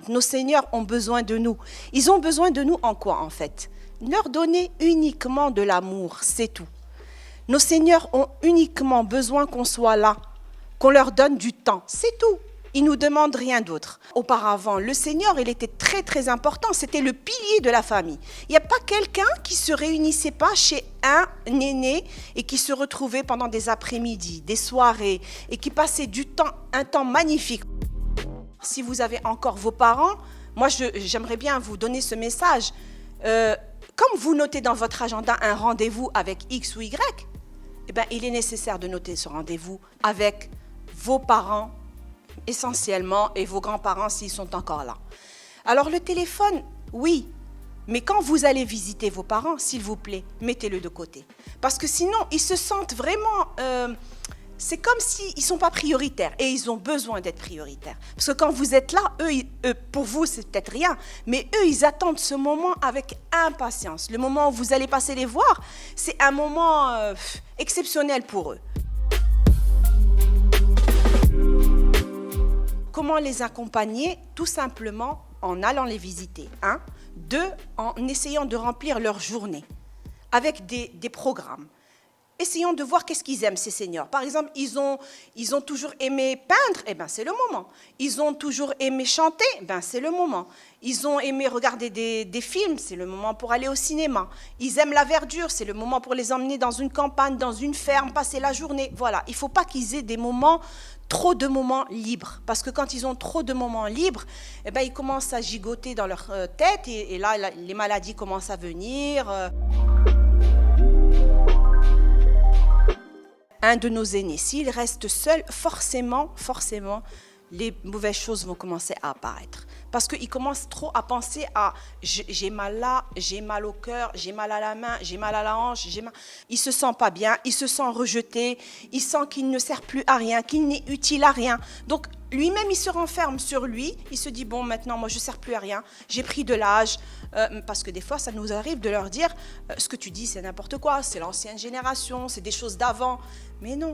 importante. Nos seniors ont besoin de nous. Ils ont besoin de nous en quoi, en fait? Leur donner uniquement de l'amour, c'est tout. Nos seniors ont uniquement besoin qu'on soit là, qu'on leur donne du temps, c'est tout. Ils ne nous demandent rien d'autre. Auparavant, le senior, il était très très important, c'était le pilier de la famille. Il n'y a pas quelqu'un qui ne se réunissait pas chez un aîné et qui se retrouvait pendant des après-midi, des soirées et qui passait du temps, un temps magnifique. Si vous avez encore vos parents, moi j'aimerais bien vous donner ce message. Comme vous notez dans votre agenda un rendez-vous avec X ou Y, eh bien, il est nécessaire de noter ce rendez-vous avec vos parents essentiellement et vos grands-parents s'ils sont encore là. Alors le téléphone, oui, mais quand vous allez visiter vos parents, s'il vous plaît, mettez-le de côté. Parce que sinon, ils se sentent vraiment... c'est comme s'ils ne sont pas prioritaires et ils ont besoin d'être prioritaires. Parce que quand vous êtes là, eux pour vous, c'est peut-être rien, mais eux, ils attendent ce moment avec impatience. Le moment où vous allez passer les voir, c'est un moment exceptionnel pour eux. Comment les accompagner? Tout simplement en allant les visiter. 1. 2. En essayant de remplir leur journée avec des programmes. Essayons de voir qu'est-ce qu'ils aiment, ces seniors. Par exemple, ils ont toujours aimé peindre, eh ben c'est le moment. Ils ont toujours aimé chanter, ben c'est le moment. Ils ont aimé regarder des films, c'est le moment pour aller au cinéma. Ils aiment la verdure, c'est le moment pour les emmener dans une campagne, dans une ferme, passer la journée. Voilà, il ne faut pas qu'ils aient trop de moments libres. Parce que quand ils ont trop de moments libres, eh ben, ils commencent à gigoter dans leur tête et là, les maladies commencent à venir. Un de nos aînés, s'il reste seul, forcément, les mauvaises choses vont commencer à apparaître. Parce qu'il commence trop à penser à « j'ai mal là, j'ai mal au cœur, j'ai mal à la main, j'ai mal à la hanche ». Il ne se sent pas bien, il se sent rejeté, il sent qu'il ne sert plus à rien, qu'il n'est utile à rien. Donc lui-même, il se renferme sur lui, il se dit « bon, maintenant, moi, je ne sers plus à rien, j'ai pris de l'âge ». Parce que des fois, ça nous arrive de leur dire « ce que tu dis, c'est n'importe quoi, c'est l'ancienne génération, c'est des choses d'avant ». Mais non.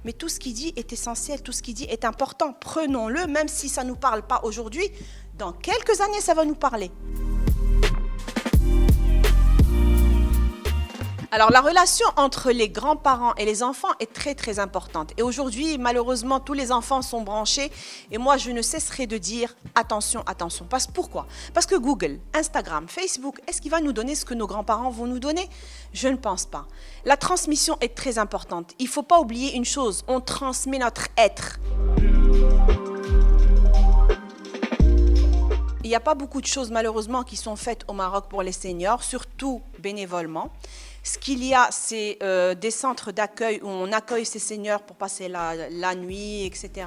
Mais tout ce qu'il dit est essentiel, tout ce qu'il dit est important. Prenons-le, même si ça ne nous parle pas aujourd'hui, dans quelques années, ça va nous parler. Alors, la relation entre les grands-parents et les enfants est très, très importante. Et aujourd'hui, malheureusement, tous les enfants sont branchés. Et moi, je ne cesserai de dire attention, attention. Pourquoi? Parce que Google, Instagram, Facebook, est-ce qu'il va nous donner ce que nos grands-parents vont nous donner? Je ne pense pas. La transmission est très importante. Il ne faut pas oublier une chose, on transmet notre être. Il n'y a pas beaucoup de choses, malheureusement, qui sont faites au Maroc pour les seniors, surtout bénévolement. Ce qu'il y a, c'est des centres d'accueil où on accueille ces seniors pour passer la nuit, etc.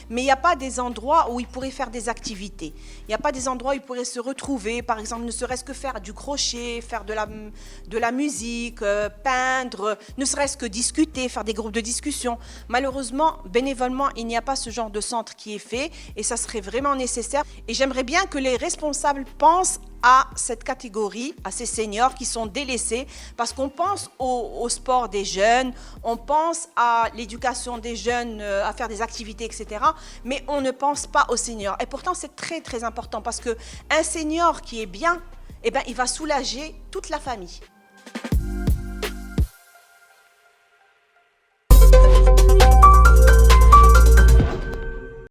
Mais il n'y a pas des endroits où ils pourraient faire des activités. Il n'y a pas des endroits où ils pourraient se retrouver, par exemple, ne serait-ce que faire du crochet, faire de la musique, peindre, ne serait-ce que discuter, faire des groupes de discussion. Malheureusement, bénévolement, il n'y a pas ce genre de centre qui est fait et ça serait vraiment nécessaire. Et j'aimerais bien que les responsables pensent à cette catégorie, à ces seniors qui sont délaissés, parce qu'on pense au sport des jeunes, on pense à l'éducation des jeunes, à faire des activités, etc. Mais on ne pense pas aux seniors. Et pourtant, c'est très, très important, parce qu'un senior qui est bien, eh ben, il va soulager toute la famille.